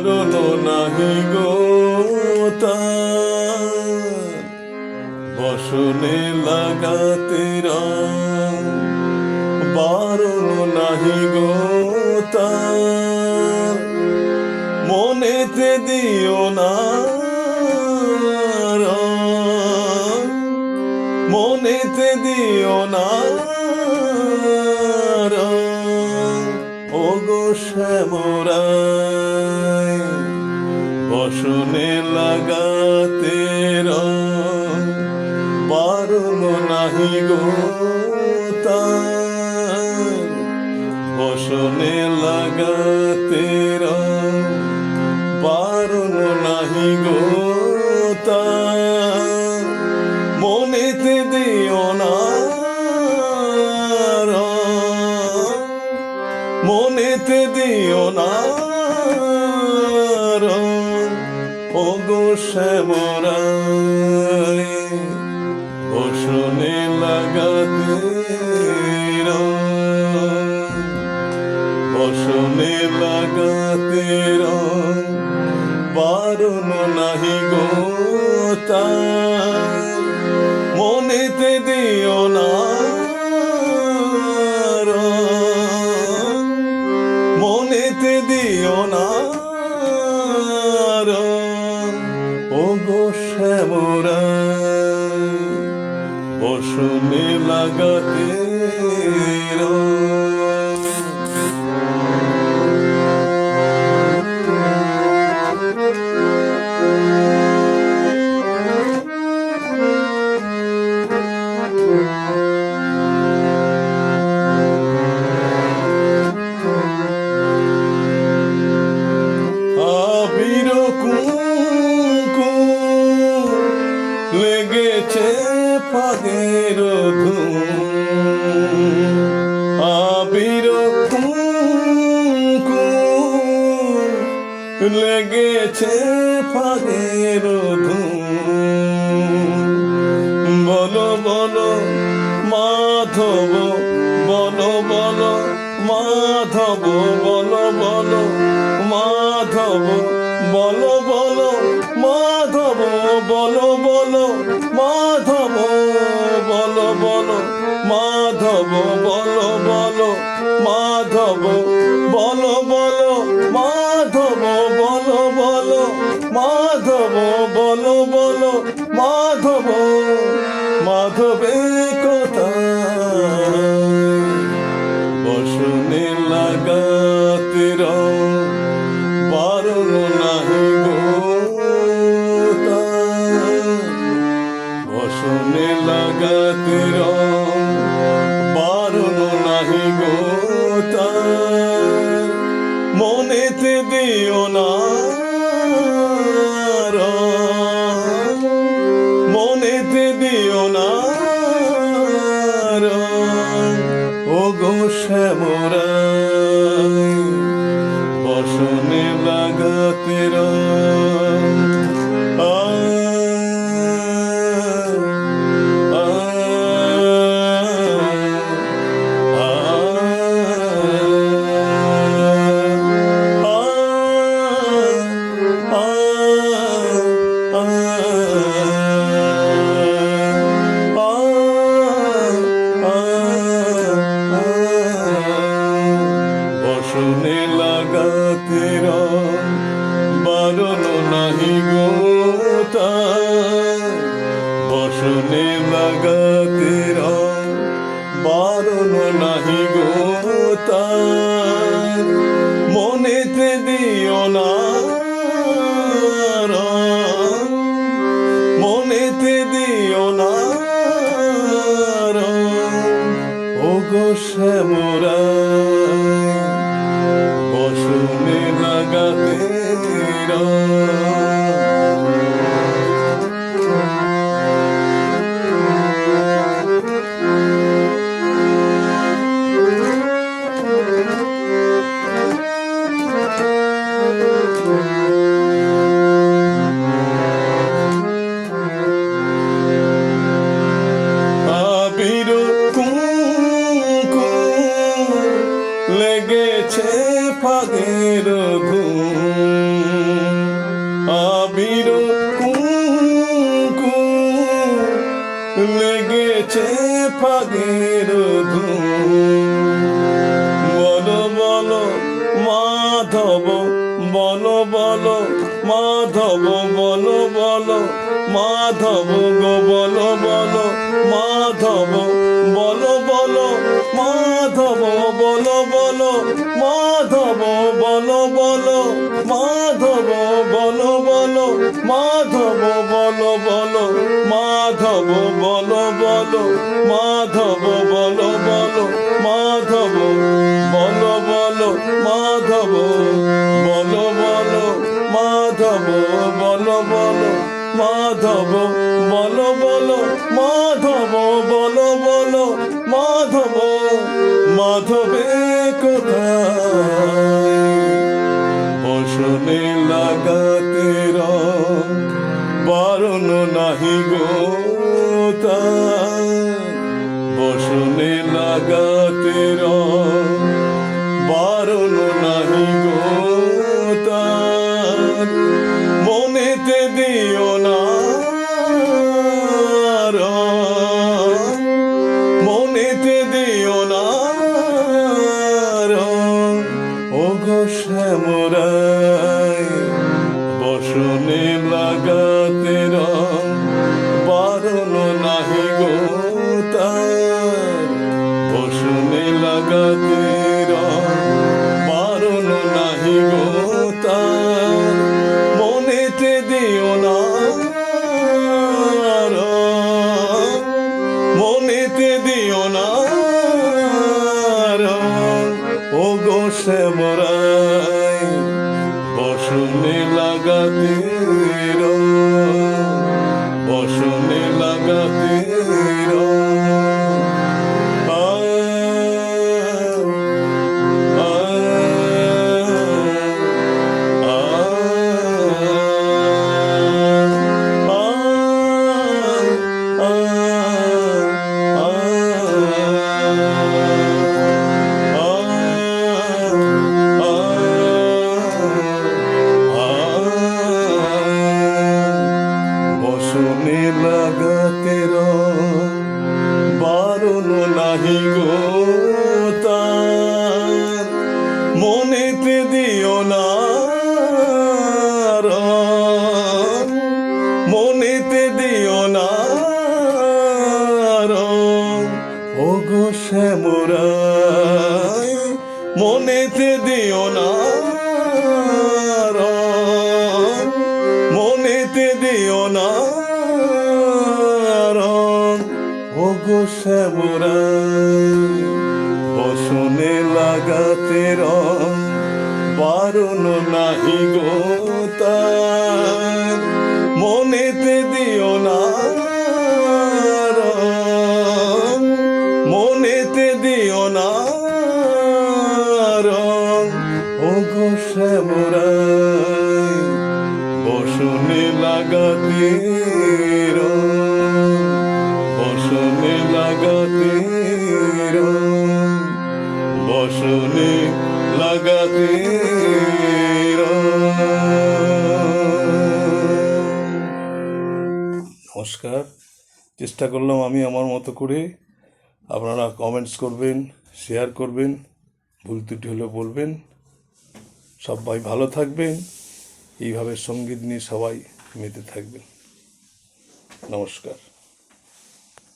বারণ নাহি গো তার বসনে লাগাতে রং, বারণ নাহি গো তার মনেতে দিও না রং, মনেতে দিও না রং। ওগো শ্যামরায় বসনে লাগাতে রং, বারণ নাহি গো তার বসনে লাগাতে রং, বারণ নাহি গো তার মনেতে দিও না রং, মনেতে দিও না রং। ওগো শ্যামরায় বসনে লাগাতে রং, বসনে লাগাতে রং, বারণ নাহি গো তার মনেতে দিও না রং, মনেতে দিও না রং। ওগো শ্যামরায় বসনে লাগাতে রং। লেগেছে ফাগের ধুম, আবির লেগেছে ফাগের ধুম। বলো বলো মাধব, বলো বলো মাধব, বলো বলো মাধব, বলো বলো মাধব, বলো বলো মাধব, বলো বলো মাধব, বলো বলো মাধব, বলো বলো মাধব, বলো বলো মাধব, বলো বলো মাধব। মাধবে কোথায় বসনে লাগাতে রং, বারণ নাহি গো তার বসনে লাগাতে রং, বারণ নাহি গো তার মনেতে দিও না রং, মনেতে দিও না রং। ওগো শ্যামরায় বসনে লাগাতে রং। বসনে লাগাতে রং, বারণ নাহি গো তার বসনে লাগাতে রং, বারণ নাহি গো তার মনেতে দিও না রং, মনেতে দিও না রং। ওগো শ্যামরায় বসনে লাগাতে রং। আবির লেগেছে ফাগের ধুম, বলো বলো মাধব বলো বলো মাধব গো বলো বলো মাধব বলো বলো মাধব বলো বলো মাধব বলো বলো মাধব বলো বলো মাধব বলো বলো মাধব বলো বলো মাধব বলো বলো মাধব বলো বলো মাধব বলো বলো মাধব বলো বলো মাধব বলো বলো মাধব বলো বলো মাধব মাধবে কোথায় বসনে লাগাতে বারণ নাহি গো তার বসনে লাগাতে বারণ নাহি গো তার মনেতে দিও না মনেতে দিও না ও গো শ্যামরাই বসনে লাগাতে বারণ নাহি গো তার বসনে লাগাতে বারণ নাহি গো তার মনেতে দিও না মনেতে দিও না ও গো শ্যামরাই বসনে লাগাতে বসনে লাগাতে বসনে লাগাতে বারণ নাহি গো তার মনেতে দিও না মনেতে দিও না ও গো শ্যামরাই মনেতে দিও না মনেতে দিও না ও গো শ্যামরাই বসনে লাগাতে বারণ নাহি গো তার মনেতে দিও না মনেতে দিও না ও গো শ্যামরাই বসনে লাগাতে বসনে লাগাতে বসনে লাগাতে নমস্কার। চেষ্টা করলাম আমি আমার মতো করে। আপনারা কমেন্টস করবেন, শেয়ার করবেন, ভুল ত্রুটি হলে বলবেন। সবাই ভালো থাকবেন, এইভাবে সঙ্গীত নিয়ে সবাই মেতে থাকবেন। নমস্কার।